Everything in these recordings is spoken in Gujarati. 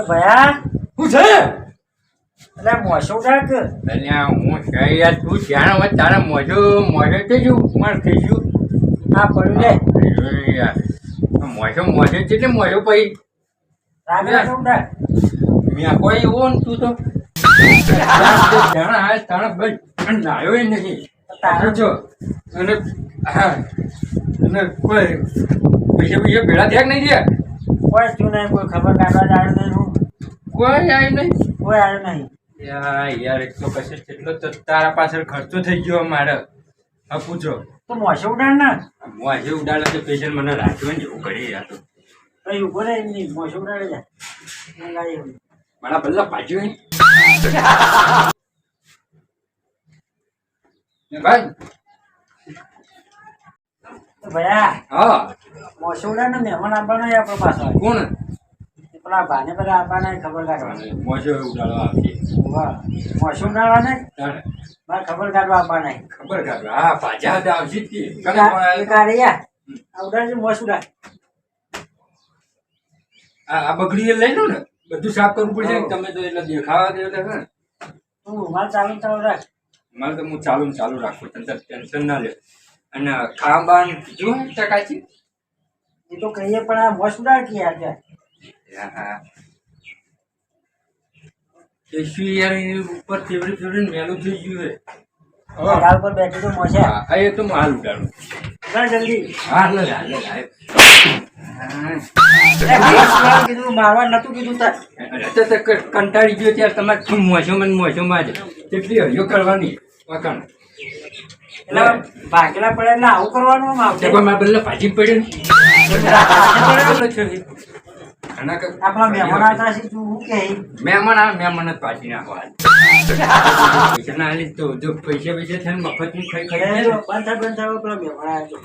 ભયા શું છે? એટલે મોસો ઉડાડ કે અલ્યા હું છે યાર, તું જાણ હવે તારા મોઢો તે શું માર થઈ ગયું? આ પડ્યું લે યાર મોઢો એટલે મોઢો પછી રાગ ઉડાડ મેં કોઈ એવો ને તું તો જાણા હા તારા ભાઈ પણ લાયો એ નહીં તારો છો અને હા અને કોઈ પૈસા ભેળા થયા નહીં થયા? કોઈ શું નહીં, કોઈ ખબર કાઢવા જ આવ્યું નહીં, હું કોઈ આવ્યું નહીં? કોઈ આવ્યું નહીં. યાર એક તો કશે કેટલો તો તારા પાછળ ખર્ચો થઈ ગયો મારે. હા પૂછો તો મોસો ઉડાડ ને મોજે ઉડાડે તો પેશન્ટ મને રાખ્યો ને જેવું કરી યાર. તો કઈ ઉભો રહે નહીં, મોસો ઉડાડે જા મારા બલ્લા પાછું ભાઈ ભયા હા મોસો ઉડાડ ને મહેમાન આપવાનો આપણો પાછો કોણ પેલા ભાને બધા આપવાના ખબર કાઢવા મોજો ઉડાડવા આવશે? મોસો ઉડાડવા ને મારે ખબર કાઢવા આપવાના ખબર કાઢવા હા પાછા હતા આવશે જ ઉડાડજે મોસ ઉડાડ. આ બગડી લઈ લો ને, બધું સાફ કરવું પડશે ને. તમે તો એટલે દેખાવા દે એટલે ને તું મારે ચાલુ રાખ. મારે તો હું ચાલુ રાખું, તને ટેન્શન ના લે. અને ખાવાનું જો ટકાચી એ તો કહીએ પણ આ મોસ ઉડાડ કે યાર હા એ શું યાર ઉપર ફેવરી મેલું થઈ ગયું છે. ગાલ પર બેઠી તો મોસે હા એ તો હું હાલ ઉડાડું. જલ્દી કીધું મારવા નતું કીધું તાર કંટાળી ગયો ત્યારે તમારે મોસોમાં જ કેટલી હરિયો કરવાની વખાણ એટલે ભાગેલા પડે એટલે આવું કરવાનું આવશે. મારા બલ્લા પાછી પડે આપણા મહેમાન આવતા છે તું શું કે મહેમાન જ પાછી નાખવા પૈસા ના હાલી તો જો પૈસા થાય ને મફત ની ખાઈ બંધ થાય પેલા મહેમાન આવ્યો.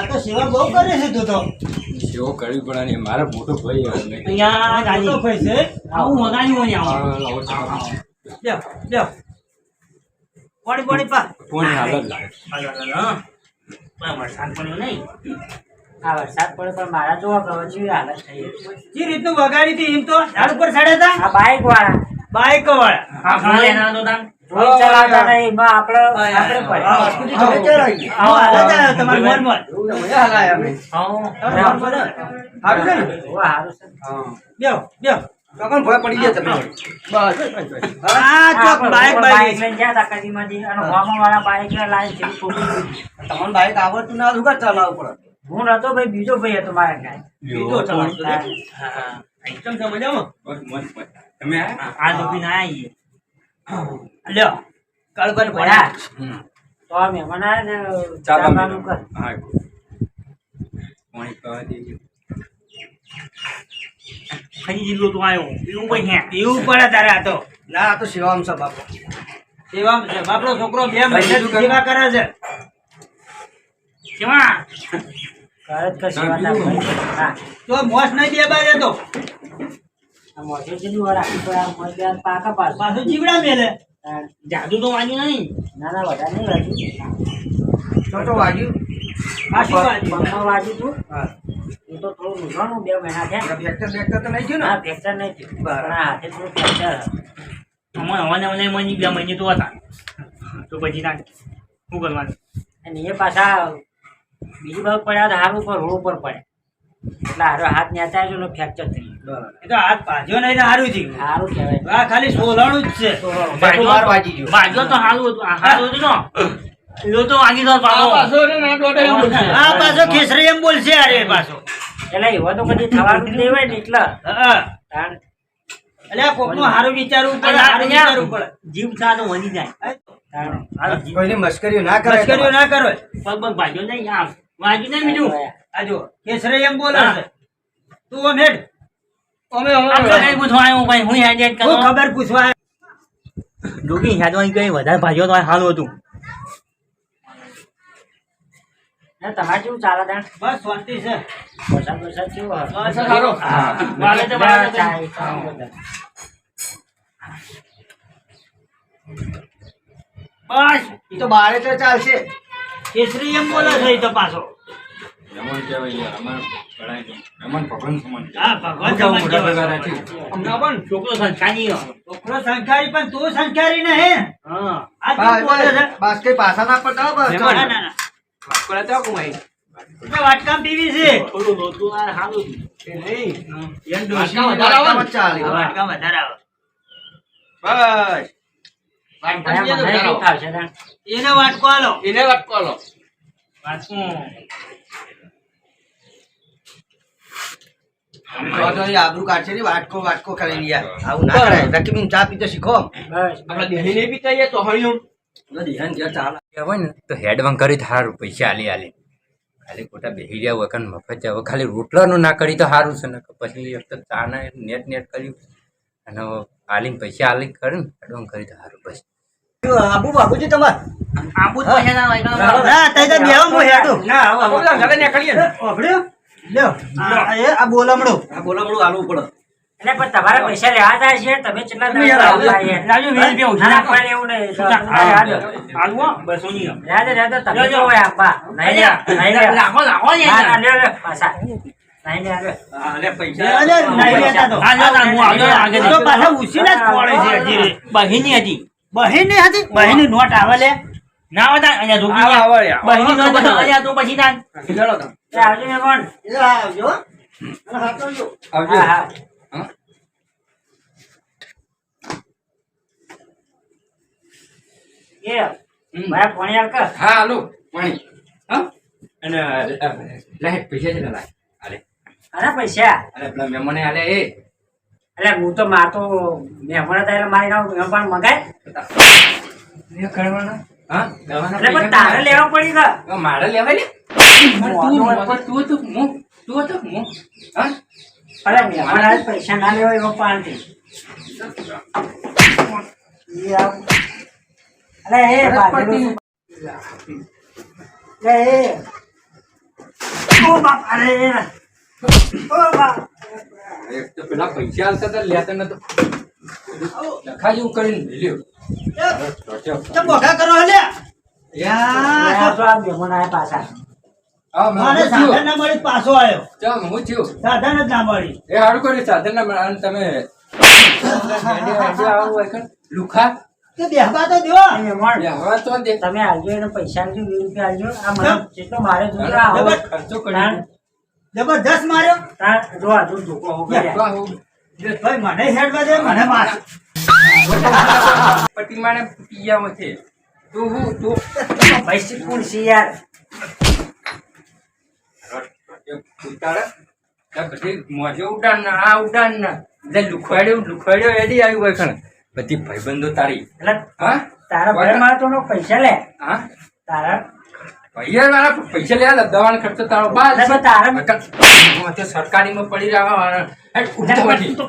તો સેવા બહુ કરે છે તું તો. સેવો કરવી પડે ને મારા મોટો ભાઈ વરસાદ પડ્યો નહીં, આ વરસાદ પડ્યો પણ મારા જોવા કેવી હાલત થઈ જે રીતનું વગાડી હતી એમ તો ઝાડ ઉપર ચડ્યા હતા. આ બાઈક વાળા ચલાવતા નહીં એમાં આપણે બાઈક આવડતું ના દુકાન ચલાવવું પડે. હું નતો ભાઈ, બીજો ભાઈ હતો મારા કાંઈ બીજો ચલાવતો તમે આ ડૂબી ના આવીએ લ્યો કળકર ભયા તો આ મહેમાન આવે ને ચાવાનું કર. હા પાણી પીવા દેજો. ફરી જિલ્લો તો આવ્યો એવું ભાઈ એવું પડે તારે. આ તો ના આ તો સેવામ છે બાપો, સેવામ છે બાપડો છોકરો 2 મહિને સેવા કરે છે. કેવા કરત કે સેવા ના હા તો મોસ નહીં દે બાજે તો આ મોઢે જેની વાર આખી પર આ મોઢે પાકા પાછું જીવડા મેલે. જાદુ તો વાગ્યું નહીં. ના વધારે નહીં વાગ્યું. છોટો વાગ્યું પગમાં વાગ્યું તું. એ તો થોડું નુકસાન 2 મહિના થયા. ફ્રેક્ચર તો નહીં થયું ને? હા ફ્રેક્ચર નહીં થયું પણ આ હાથે થોડું ફ્રેક્ચર મને 2 મહિને તો હતા તો પછી ના શું કરવાનું. અને એ પાછા બીજી બાજુ પડ્યા હાથ ઉપર રોડ ઉપર પડ્યા એટલે હારો હાથ નેચા આવ્યો ને ફ્રેક્ચર થઈ ગયું. એ તો હાથ ભાજ્યો નહીં સારું છે, સારું કહેવાય. આ ખાલી સોલાણું જ છે. ભાગ્યો તો સારું હતું તો વાગી દો આ પાછો ખેસરી એમ બોલશે અરે પાછો. એટલે એવો તો કદી થવાનું જ નહીં હોય ને એટલે એટલે કોકનું સારું વિચારવું પડે, સારું વિચારવું પડે. જીવ સારો વધી જાય. કોઈની મસ્કરીઓ ના કરો. પગ ભાગ્યો નહીં આમ વાગ્યું નહીં બીજું. આ જો કેસરી એમ બોલે છે. તું ઓમ હેડ. અમે કઈ પૂછવા આવ્યો ભાઈ હું હેડ હું ખબર પૂછવા ડોગી હેડવાની કઈ વધારે ભાગ્યો તો સારું હતું. તમારે કેવું ચાલે ત્યાં? બસ શાંતિ છે. વરસાદ કેવો સારો. બસ એ તો બારે તો ચાલશે. કેસરી એમ બોલે છે ઈ તો પાછો. મહેમાન કહેવાય યાર, અમારે ગણાય નહીં. મહેમાન ભગવાન સમાન કહેવાય. હા, ભગવાન મોટા સમાન મોટા કહેવાય. ભેગા રાખી. હમણાં પણ છોકરો સંસ્કારી હોય. છોકરો સંસ્કારી પણ તું સંસ્કારી નહીં. હા. આ તું બોલે છે બસ કઈ પાછા ના પડતા હો બસ. ના, ના, ના. એટલે વાટકામ પીવી છે. થોડું નોતું આ સારું છે. એ નહીં. એમ વાટકા ડોશી વધારે આવે ને? વાટકામાં જ ચાલે. હા, વાટકામ વધારે આવે. બસ. વાટકામ મને શું થાશે તાણ? એને વાટકો આલો. વાટકો. તો તો એ આબરૂ કાઢશે ને વાટકો વાટકો કરીને યાર. આવું ના કરાય. રકીબીન ચા પીતો શીખો. બસ. દિહાન ઘેર ચાલે. હોય ને તો હેડવાન કરી સારું પૈસા આલી આલી ખાલી ખોટા બેસી રહ્યા વગર મફત જાવ ખાલી રોટલાનું ના કરી તો સારું છે ને પછી એક તો ચાના નેટ કર્યું અને આલીને પૈસા આલી કરે ને હેડવાન કરી તો સારું પછી આબુ બાબુજી તમાર આબુ જ પૈસા ના હોય. ના તઈ તો બેવા મો હેડો. ના, હવે ઓભળ્યો લ્યો આ બોલમડો આલવું પડે. એટલે પણ તમારા પૈસા લેવા થાય છે તમે કેટલા તમે યાર દાડા લાવીએ? રાજુ 20 રૂપિયા ઓછા ના, નાખો. પણ એવું નહીં. યાદ આલવો 200 ની આપ. યાદ તમે લ્યો, તો હોય આપવા. નહીં લે, નહીં લે. લાખો લાખો ને ના, ના, યાર. લ્યો, લ્યો, પાછા. નહીં લે, લ્યો. અરે નહીં લેતા તો. હા, લ્યો, તાન હું આગળ આગળ તો પાછા ઉછીના જ પડે છે હજી રે. બહીની હતી. બહેની હતી બહેની નોટ આવે લે. ના હતા અહીંયા ધોકી આવા, આવા, ગયા. આવા. બહીની નોટ હતા. અહીંયા તો પછી તાન. એ આવજો ને કોણ? એ આવજો અને હાથ આવજો. આવજો હા, હા. હા એ, મારા ભણ્યા કર. હા હાલો પાણી હા અને લાય પૈસા છે લાય હાલે આના પૈસા અરે પેલા મહેમાને હાલે એ એટલે હું તો મારતો મહેમાન હતા એટલે મારી નામ પણ મગાય એ કરવાના હા દવાના એટલે પણ તારે લેવા પડી ગયો. મારે લેવાય ને તું તો હું હા અરે મહેમાન આજ પૈસા ના લેવા એવો પાનથી. એ આવ. અરે એ બાજુ. અરે એ. ઓ બાપ અરે ઓ બાપ. એક તો પેલા પૈસા આલતા હતા લેતા નતો લખા જેવું કરીને લ્યો ચમ બોઘા કરો લે. આ યાર તો આ મહેમાન આયા પાછા. હા મને સાધન ના મળી પાછો આવ્યો. ચાલ હું થયું સાધન જ ના મળી. એ સારું કર્યું સાધન ના અને તમે લુખા તે બેહવા તો દો. એ મહેમાન હવે તો દે તમે આલજો એને પૈસા આલજો 20 રૂપિયા આલજો. આ મને જેટલો મારે જોઈએ આવો. ખર્ચો કરી જબરદસ્ત માર્યો. જો આ જો ધોકો હો ગયા. ભાઈ મને હેડવા દે મને માર. પટ્ટી માને પિયા છે તું હું તું પૈસા કોણ છે યાર? બધી મોજો ઉડાન ને આ ઉડાન ને જે લુખવાડ્યો એડી આવ્યું હોય ખણ બધી ભાઈબંધો તારી એટલે હા તારા ભાઈ મારા તો પૈસા લે. હા તારા ભાઈ મારા પૈસા લે દવાનો ખર્ચો તારો બાદ એટલે પણ તારા સરકારીમાં પડી રહ્યા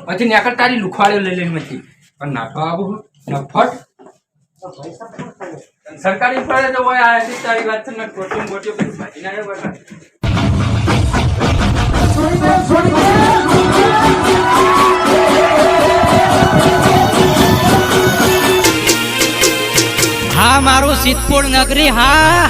પછી નેકર તારી લુખવાડ્યો લઈ લઈને નથી પણ નાખો આવું નફટ સરકારી પડે તો હોય આ તારી વાત છે ને ખોટું મોટી પછી ભાજી ના આવ્યો હા મારું સિદ્ધપુર નગરી હા